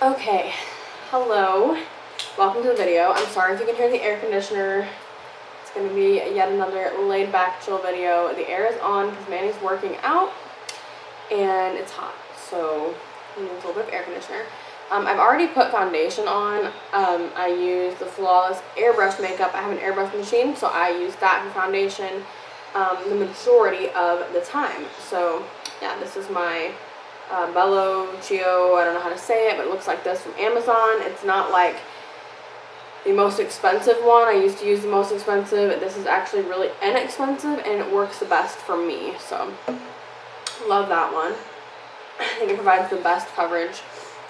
Okay, hello, welcome to the video. I'm sorry if you can hear the air conditioner. It's going to be yet another laid back chill video. The air is on because Manny's working out and it's hot, so he needs a little bit of air conditioner. I've already put foundation on. I use the Flawless airbrush makeup. I have an airbrush machine, so I use that for foundation the majority of the time. So yeah, this is my Bello Chio, I don't know how to say it, but it looks like this from Amazon. It's not like the most expensive one. I used to use the most expensive. This is actually really inexpensive and it works the best for me, so love that one. I think it provides the best coverage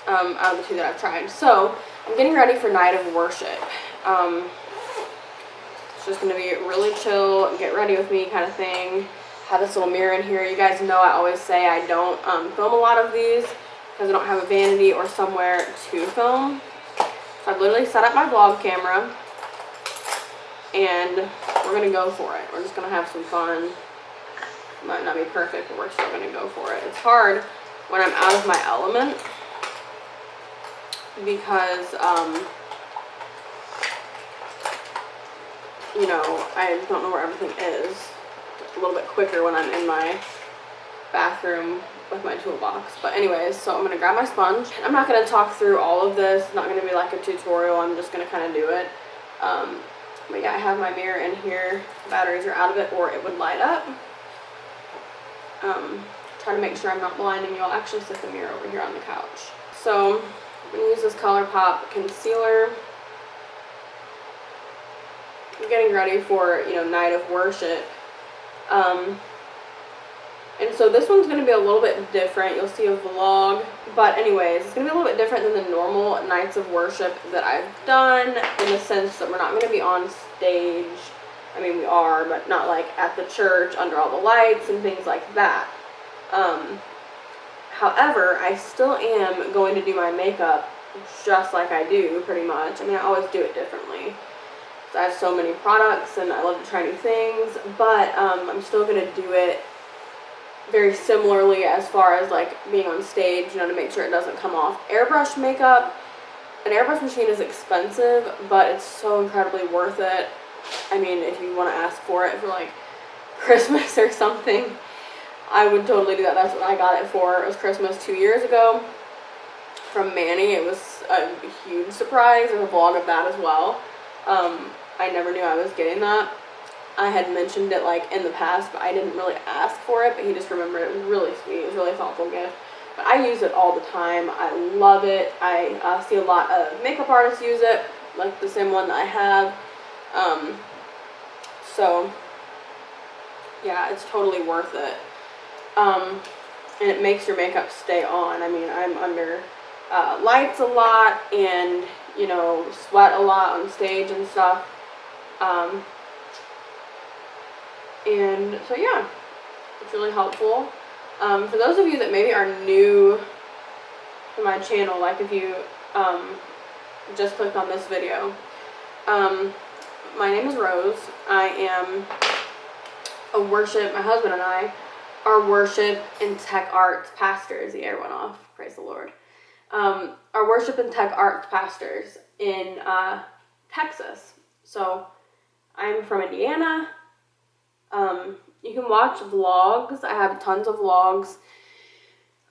out of the two that I've tried. So I'm getting ready for Night of Worship. It's just going to be really chill, get ready with me kind of thing. Have this little mirror in here. You guys know I always say I don't film a lot of these because I don't have a vanity or somewhere to film. So I've literally set up my vlog camera and we're going to go for it. We're just going to have some fun. Might not be perfect, but we're still going to go for it. It's hard when I'm out of my element because, you know, I don't know where everything is. A little bit quicker when I'm in my bathroom with my toolbox. But anyways, so I'm going to grab my sponge. I'm not going to talk through all of this. It's not going to be like a tutorial. I'm just going to kind of do it. But yeah, I have my mirror in here. The batteries are out of it or it would light up. Try to make sure I'm not blinding you. I'll actually set the mirror over here on the couch. So I'm going to use this ColourPop concealer. I'm getting ready for, you know, Night of Worship. And so this one's going to be a little bit different. You'll see a vlog. But anyways, it's going to be a little bit different than the normal Nights of Worship that I've done, in the sense that we're not going to be on stage. I mean, we are, but not like at the church under all the lights and things like that. However, I still am going to do my makeup just like I do, pretty much. I mean, I always do it differently. I have so many products and I love to try new things, but I'm still going to do it very similarly as far as like being on stage, you know, to make sure it doesn't come off. Airbrush makeup, an airbrush machine is expensive, but it's so incredibly worth it. I mean, if you want to ask for it for like Christmas or something, I would totally do that. That's what I got it for. It was Christmas 2 years ago from Manny. It was a huge surprise. There's a vlog of that as well. I never knew I was getting that. I had mentioned it like in the past, but I didn't really ask for it, but he just remembered. It was really sweet. It was a really thoughtful gift. But I use it all the time. I love it. I see a lot of makeup artists use it, like the same one that I have. So yeah, it's totally worth it. And it makes your makeup stay on. I mean, I'm under lights a lot and, you know, sweat a lot on stage and stuff. And so yeah, it's really helpful. For those of you that maybe are new to my channel, like if you just clicked on this video, my name is Rose. I am my husband and I are worship and tech arts pastors. The air went off, praise the Lord. Are worship and tech arts pastors in Texas. So I'm from Indiana. You can watch vlogs. I have tons of vlogs.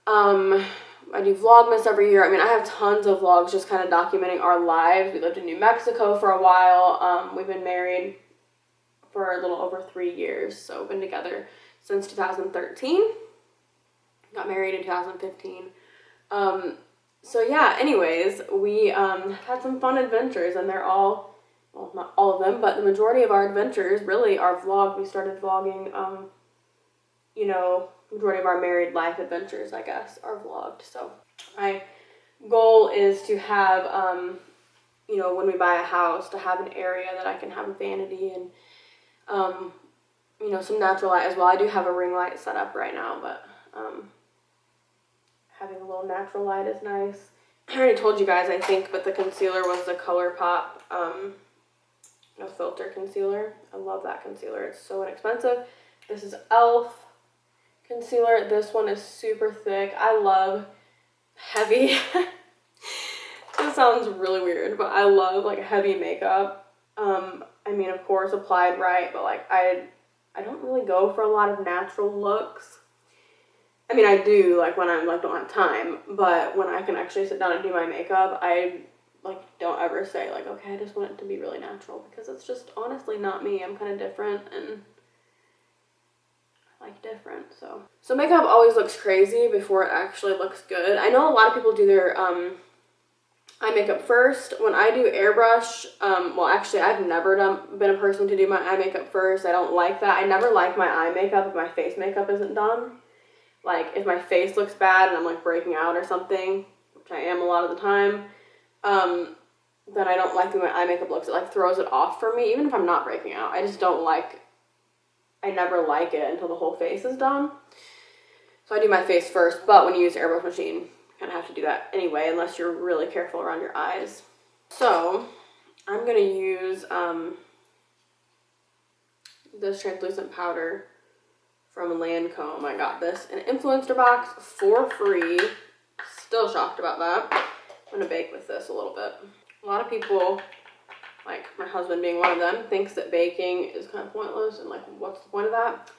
I do Vlogmas every year. I mean, I have tons of vlogs just kind of documenting our lives. We lived in New Mexico for a while. We've been married for a little over 3 years. So we've been together since 2013. Got married in 2015. So yeah, anyways, we had some fun adventures, and they're all, well, not all of them, but the majority of our adventures really are vlogged. We started vlogging, you know, majority of our married life adventures, I guess, are vlogged. So my goal is to have, you know, when we buy a house, to have an area that I can have a vanity and, you know, some natural light as well. I do have a ring light set up right now, but having a little natural light is nice. I already told you guys, I think, but the concealer was the ColourPop no filter concealer. I love that concealer. It's so inexpensive. This is e.l.f. concealer. This one is super thick. I love heavy this sounds really weird, but I love like heavy makeup. I mean, of course, applied right, but like I don't really go for a lot of natural looks. I mean, I do like when I'm like don't have time, but when I can actually sit down and do my makeup, I like don't ever say like, okay, I just want it to be really natural, because it's just honestly not me. I'm kind of different and I like different. So makeup always looks crazy before it actually looks good. I know a lot of people do their eye makeup first. When I do airbrush, well, actually, I've never been a person to do my eye makeup first. I don't like that. I never like my eye makeup if my face makeup isn't done. Like, if my face looks bad and I'm, like, breaking out or something, which I am a lot of the time, then I don't like the way my eye makeup looks. It, like, throws it off for me, even if I'm not breaking out. I just don't like, I never like it until the whole face is done. So I do my face first, but when you use the airbrush machine, you kind of have to do that anyway, unless you're really careful around your eyes. So I'm going to use this translucent powder from Lancome. I got this in an influencer box for free. Still shocked about that. I'm going to bake with this a little bit. A lot of people, like my husband being one of them, thinks that baking is kind of pointless and like, what's the point of that?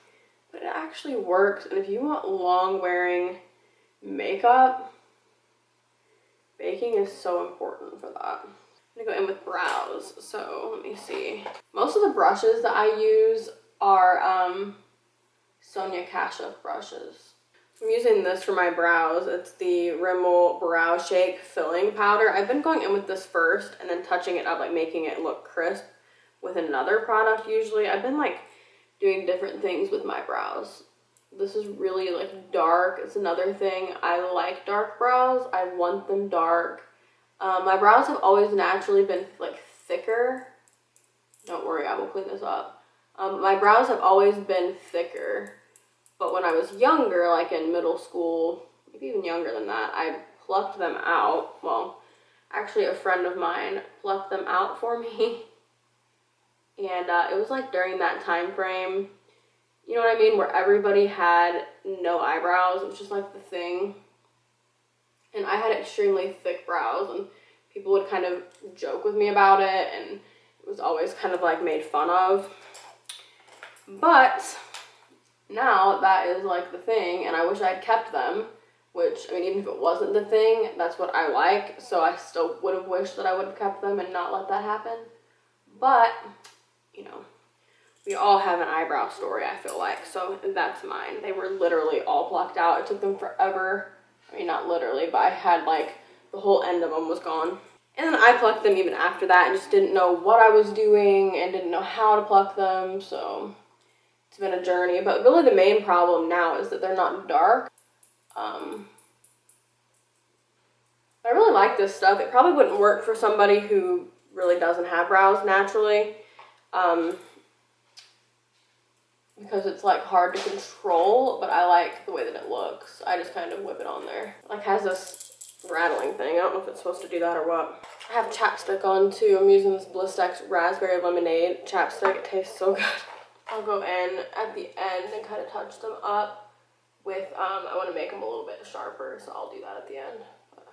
But it actually works, and if you want long wearing makeup, baking is so important for that. I'm gonna go in with brows. So let me see. Most of the brushes that I use are Sonia Kashuk brushes. I'm using this for my brows. It's the Rimmel Brow Shake Filling Powder. I've been going in with this first and then touching it up, like making it look crisp with another product usually. I've been like doing different things with my brows. This is really like dark. It's another thing. I like dark brows. I want them dark. My brows have always naturally been like thicker. Don't worry, I will clean this up. My brows have always been thicker, but when I was younger, like in middle school, maybe even younger than that, I plucked them out. Well, actually a friend of mine plucked them out for me. And it was like during that time frame, you know what I mean, where everybody had no eyebrows. It was just like the thing. And I had extremely thick brows, and people would kind of joke with me about it, and it was always kind of like made fun of. But now that is like the thing, and I wish I'd kept them, which, I mean, even if it wasn't the thing, that's what I like, so I still would have wished that I would have kept them and not let that happen. But, you know, we all have an eyebrow story, I feel like, so that's mine. They were literally all plucked out. It took them forever. I mean, not literally, but I had, like, the whole end of them was gone. And then I plucked them even after that and just didn't know what I was doing and didn't know how to pluck them, so it's been a journey. But really the main problem now is that they're not dark. I really like this stuff. It probably wouldn't work for somebody who really doesn't have brows naturally. Because it's like hard to control, but I like the way that it looks. I just kind of whip it on there. It like has this rattling thing. I don't know if it's supposed to do that or what. I have chapstick on too. I'm using this Blistex Raspberry Lemonade chapstick. It tastes so good. I'll go in at the end and kind of touch them up with, I want to make them a little bit sharper, so I'll do that at the end. But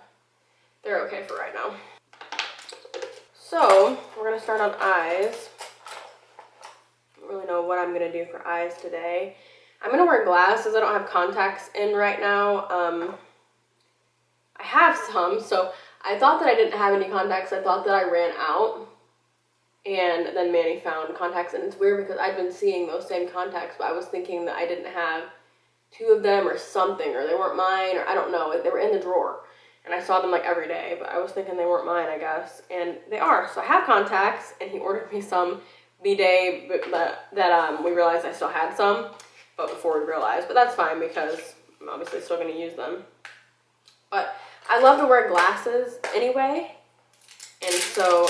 they're okay for right now. So, we're going to start on eyes. I don't really know what I'm going to do for eyes today. I'm going to wear glasses. I don't have contacts in right now. I have some, so I thought that I didn't have any contacts. I thought that I ran out, and then Manny found contacts, and it's weird because I'd been seeing those same contacts, but I was thinking that I didn't have two of them or something, or they weren't mine, or I don't know. They were in the drawer, and I saw them like every day, but I was thinking they weren't mine, I guess, and they are. So I have contacts, and he ordered me some the day that we realized I still had some, but before we realized, but that's fine because I'm obviously still going to use them. But I love to wear glasses anyway, and so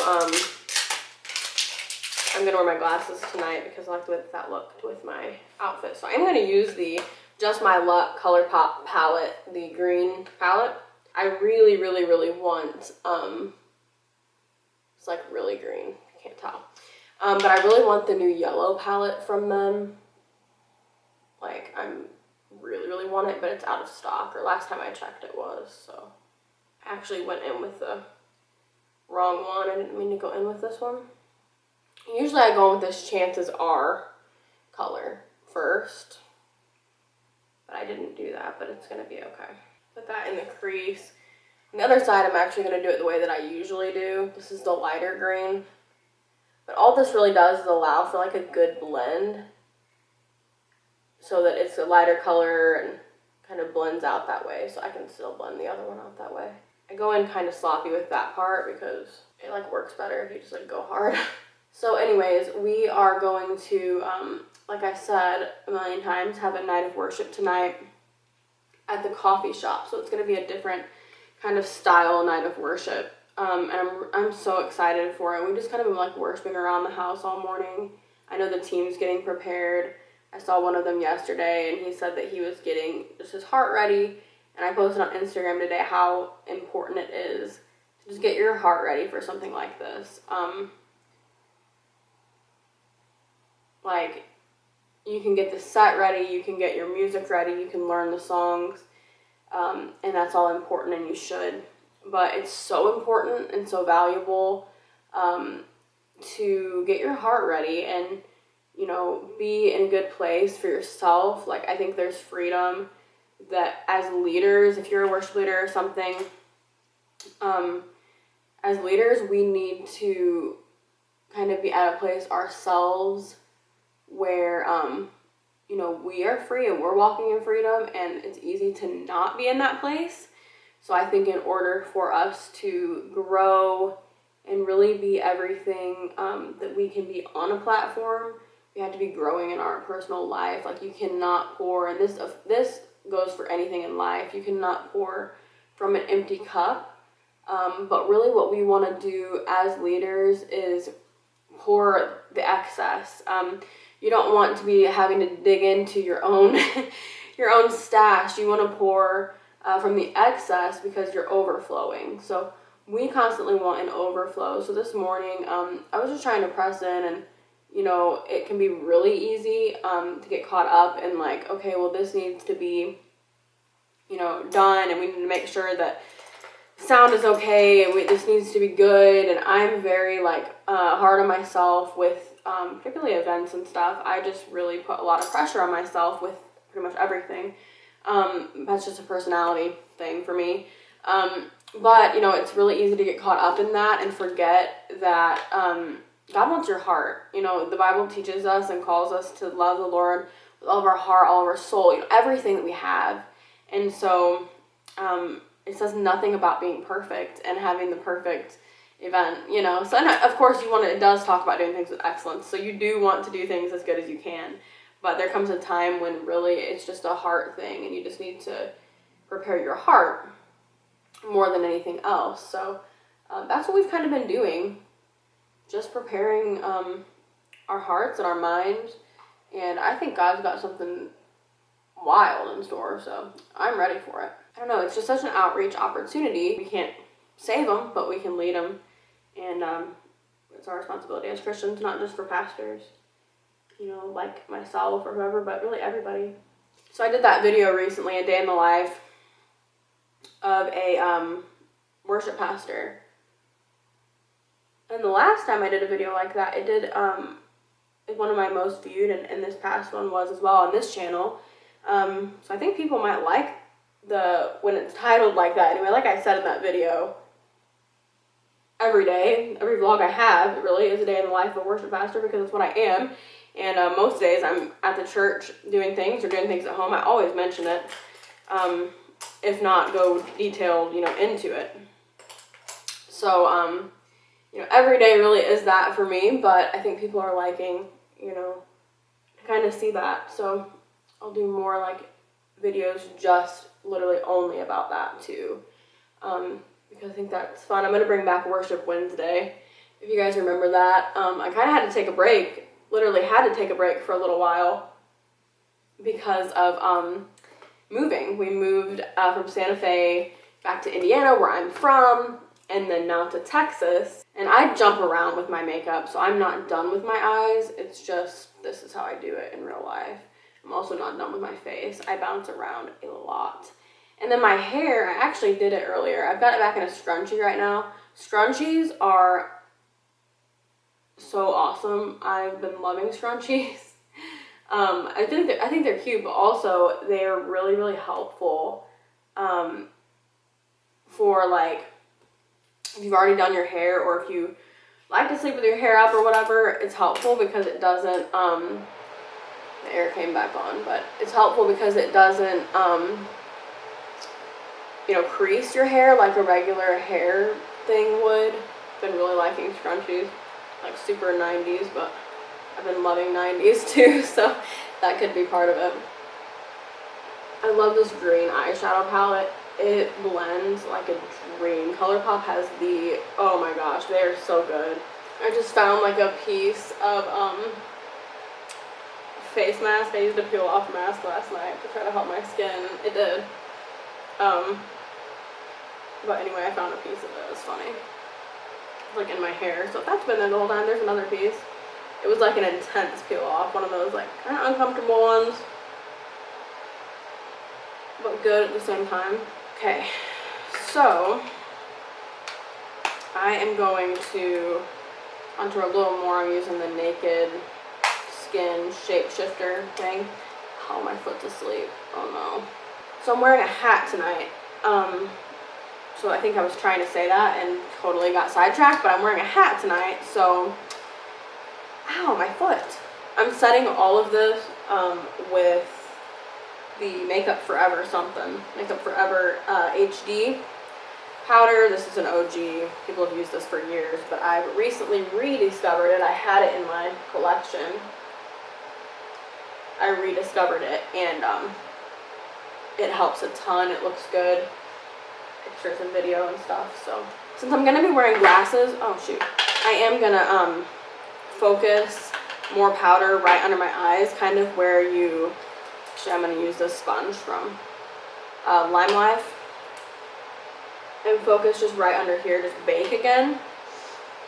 I'm going to wear my glasses tonight because I like the way that looked with my outfit. So I'm going to use the Just My Luck ColourPop palette, the green palette. I really, really, really want, it's like really green, I can't tell. But I really want the new yellow palette from them. Like, I'm really, really want it, but it's out of stock, or last time I checked it was, so. I actually went in with the Wrong one. I didn't mean to go in with this one. Usually I go in with this Chances Are color first. But I didn't do that, but it's going to be okay. Put that in the crease. On the other side, I'm actually going to do it the way that I usually do. This is the lighter green. But all this really does is allow for like a good blend so that it's a lighter color and kind of blends out that way, so I can still blend the other one out that way. I go in kind of sloppy with that part because it like works better if you just like go hard. So anyways, we are going to, like I said a million times, have a night of worship tonight at the coffee shop. So it's going to be a different kind of style night of worship. And I'm so excited for it. We just kind of been like worshiping around the house all morning. I know the team's getting prepared. I saw one of them yesterday, and he said that he was getting just his heart ready. And I posted on Instagram today how important it is to just get your heart ready for something like this. Like, you can get the set ready, you can get your music ready, you can learn the songs, and that's all important, and you should. But it's so important and so valuable to get your heart ready and, you know, be in a good place for yourself. Like, I think there's freedom that as leaders, if you're a worship leader or something, as leaders, we need to kind of be at a place ourselves where, you know, we are free and we're walking in freedom, and it's easy to not be in that place. So I think in order for us to grow and really be everything that we can be on a platform, we have to be growing in our personal life. Like, you cannot pour, and this goes for anything in life, you cannot pour from an empty cup. But really what we want to do as leaders is pour the excess. You don't want to be having to dig into your own your own stash. You want to pour from the excess because you're overflowing. So we constantly want an overflow. So this morning, I was just trying to press in, and you know, it can be really easy to get caught up in like, okay, well, this needs to be, you know, done, and we need to make sure that sound is okay, and this needs to be good. And I'm very like hard on myself with particularly events and stuff. I just really put a lot of pressure on myself with pretty much everything. That's just a personality thing for me. But you know, it's really easy to get caught up in that and forget that God wants your heart. You know, the Bible teaches us and calls us to love the Lord with all of our heart, all of our soul, you know, everything that we have. And so it says nothing about being perfect and having the perfect event, you know. So, and of course, it does talk about doing things with excellence. So you do want to do things as good as you can. But there comes a time when really it's just a heart thing, and you just need to prepare your heart more than anything else. So that's what we've kind of been doing, just preparing our hearts and our minds. And I think God's got something wild in store, so I'm ready for it. I don't know, it's just such an outreach opportunity. We can't save them, but we can lead them. And it's our responsibility as Christians, not just for pastors, you know, like myself or whoever, but really everybody. So I did that video recently, a day in the life of a worship pastor. And the last time I did a video like that, it did one of my most viewed, and this past one was as well on this channel. So I think people might like when it's titled like that. Anyway, like I said in that video, every day, every vlog I have, it really is a day in the life of a worship pastor, because it's what I am. And most days I'm at the church doing things or doing things at home. I always mention it, if not go detailed, you know, into it. So, you know, every day really is that for me, but I think people are liking, you know, to kind of see that. So I'll do more like videos just literally only about that too, because I think that's fun. I'm going to bring back Worship Wednesday, if you guys remember that. I kind of had to take a break, literally had to take a break for a little while because of moving. We moved from Santa Fe back to Indiana, where I'm from, and then now to Texas. And I jump around with my makeup, so I'm not done with my eyes. It's just, this is how I do it in real life. I'm also not done with my face. I bounce around a lot. And then my hair, I actually did it earlier. I've got it back in a scrunchie right now, Scrunchies are so awesome. I've been loving scrunchies. I think they're cute, but also they're really, really helpful for like if you've already done your hair, or if you like to sleep with your hair up or whatever. It's helpful because it doesn't the air came back on, but it's helpful because it doesn't you know, crease your hair like a regular hair thing would. Been really liking scrunchies, like super 90s, but I've been loving 90s too, so that could be part of it. I love this green eyeshadow palette. It blends like a dream. ColourPop has the, oh my gosh, they are so good. I just found like a piece of face mask. I used a peel off mask last night to try to help my skin. It did. But anyway, I found a piece of it. It's funny. It's like in my hair. So if that's been there the whole time, there's another piece. It was like an intense peel off. One of those like kind of uncomfortable ones, but good at the same time. Okay, so I am going to contour a little more. I'm using the Naked Skin Shapeshifter thing. Oh, my foot's asleep. Oh no. So I'm wearing a hat tonight. So I think I was trying to say that and totally got sidetracked, but I'm wearing a hat tonight, so, ow, my foot. I'm setting all of this with the Makeup Forever Makeup Forever HD powder. This is an OG. People have used this for years, but I've recently rediscovered it. I had it in my collection. I rediscovered it, and it helps a ton. It looks good. Pictures and video and stuff. So since I'm gonna be wearing glasses, oh shoot, I am gonna focus more powder right under my eyes, kind of where you, actually I'm gonna use this sponge from Lime Life, and focus just right under here, just bake again,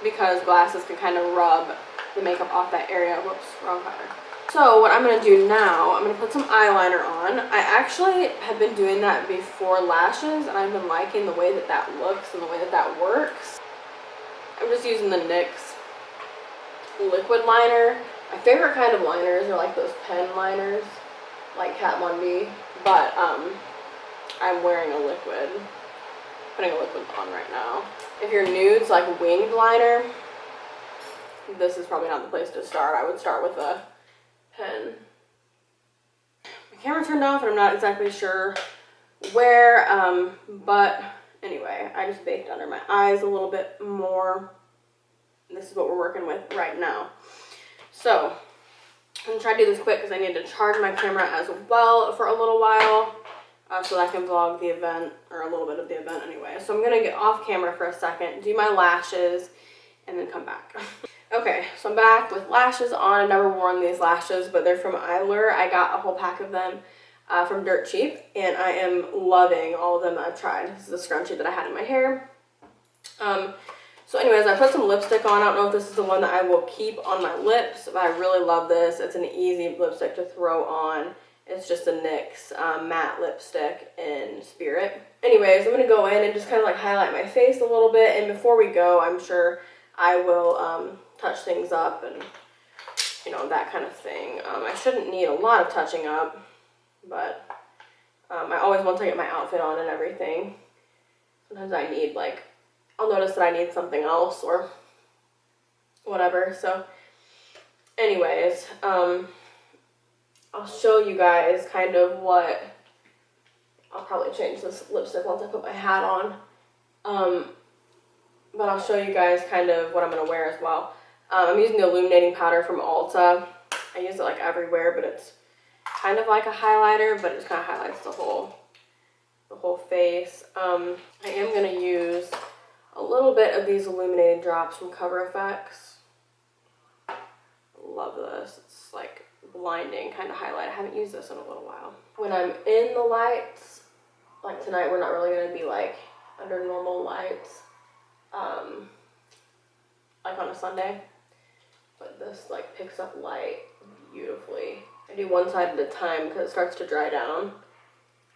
because glasses can kind of rub the makeup off that area. Whoops, wrong color. So what I'm going to do now, I'm going to put some eyeliner on. I actually have been doing that before lashes, and I've been liking the way that that looks and the way that that works. I'm just using the NYX liquid liner. My favorite kind of liners are like those pen liners, like Kat Von D, but I'm wearing a liquid, putting a liquid on right now. If your nude's like winged liner, this is probably not the place to start. I would start with a pen. My camera turned off and I'm not exactly sure where, but anyway, I just baked under my eyes a little bit more. This is what we're working with right now. So I'm gonna try to do this quick because I need to charge my camera as well for a little while, so that I can vlog the event, or a little bit of the event anyway. So I'm gonna get off camera for a second, do my lashes, and then come back. Okay, so I'm back with lashes on. I've never worn these lashes, but they're from Eylure. I got a whole pack of them from Dirt Cheap, and I am loving all of them that I've tried. This is a scrunchie that I had in my hair. So anyways, I put some lipstick on. I don't know if this is the one that I will keep on my lips, but I really love this. It's an easy lipstick to throw on. It's just a NYX matte lipstick in Spirit. Anyways, I'm going to go in and just kind of like highlight my face a little bit, and before we go, I'm sure I will touch things up and, you know, that kind of thing. I shouldn't need a lot of touching up, but I always, once I get my outfit on and everything, sometimes I need, like, I'll notice that I need something else or whatever. So anyways, I'll show you guys kind of what, I'll probably change this lipstick once I put my hat on. But I'll show you guys kind of what I'm going to wear as well. I'm using the illuminating powder from Ulta. I use it like everywhere, but it's kind of like a highlighter, but it just kind of highlights the whole face. I am going to use a little bit of these illuminating drops from Cover FX. Love this. It's like blinding kind of highlight. I haven't used this in a little while. When I'm in the lights, like tonight, we're not really going to be like under normal lights. Like on a Sunday, but this like picks up light beautifully. I do one side at a time because it starts to dry down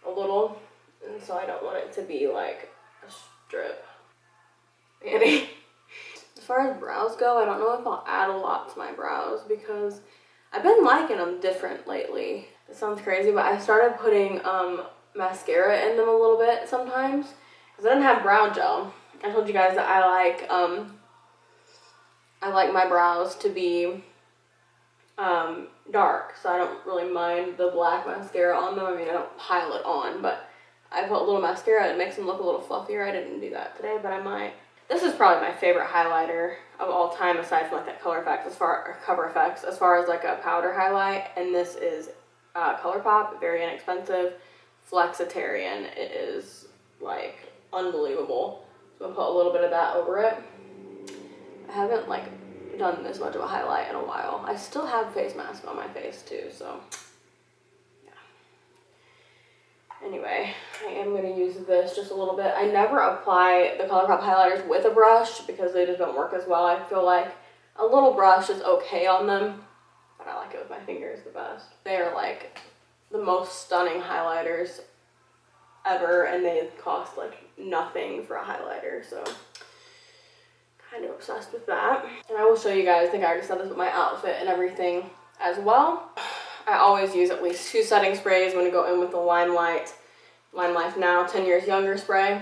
a little, and so I don't want it to be like a strip. Annie. As far as brows go, I don't know if I'll add a lot to my brows because I've been liking them different lately. It sounds crazy, but I started putting mascara in them a little bit sometimes because I didn't have brow gel. I told you guys that I like my brows to be dark, so I don't really mind the black mascara on them. I mean, I don't pile it on, but I put a little mascara. It makes them look a little fluffier. I didn't do that today, but I might. This is probably my favorite highlighter of all time, aside from like that Cover FX, as far as like a powder highlight. And this is ColourPop, very inexpensive, Flexitarian. It is like unbelievable. So I'm gonna put a little bit of that over it. I haven't like done this much of a highlight in a while. I still have face mask on my face too, so yeah. Anyway, I am going to use this just a little bit. I never apply the ColourPop highlighters with a brush because they just don't work as well. I feel like a little brush is okay on them, but I like it with my fingers the best. They are like the most stunning highlighters ever, and they cost like nothing for a highlighter, so kind of obsessed with that. And I will show you guys, I think I already said this, with my outfit and everything as well. I always use at least 2 setting sprays when I go in with the Limelight Lime Life Now 10 Years Younger spray.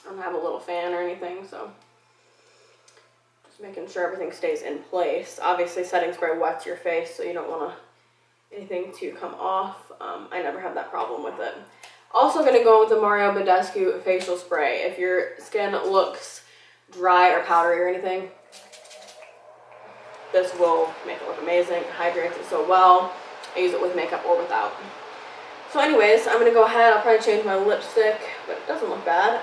I don't have a little fan or anything, so just making sure everything stays in place. Obviously, setting spray wets your face, so you don't want anything to come off. I never have that problem with it. Also going to go with the Mario Badescu facial spray. If your skin looks dry or powdery or anything, this will make it look amazing. It hydrates it so well. I use it with makeup or without. So anyways, I'm going to go ahead. I'll probably change my lipstick, but it doesn't look bad.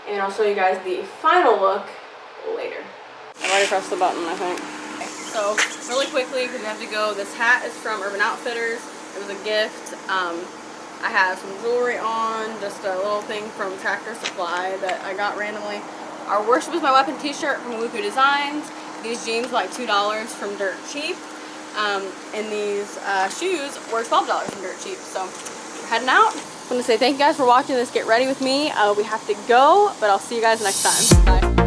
And I'll show you guys the final look later. I've already pressed the button, I think. Okay, so really quickly, because we have to go, this hat is from Urban Outfitters. It was a gift. I have some jewelry on, just a little thing from Tractor Supply that I got randomly. Our Worship Is My Weapon t-shirt from Wuku Designs. These jeans were like $2 from Dirt Cheap. And these shoes were $12 from Dirt Cheap. So we're heading out. I want to say thank you guys for watching this Get Ready With Me. We have to go, but I'll see you guys next time. Bye.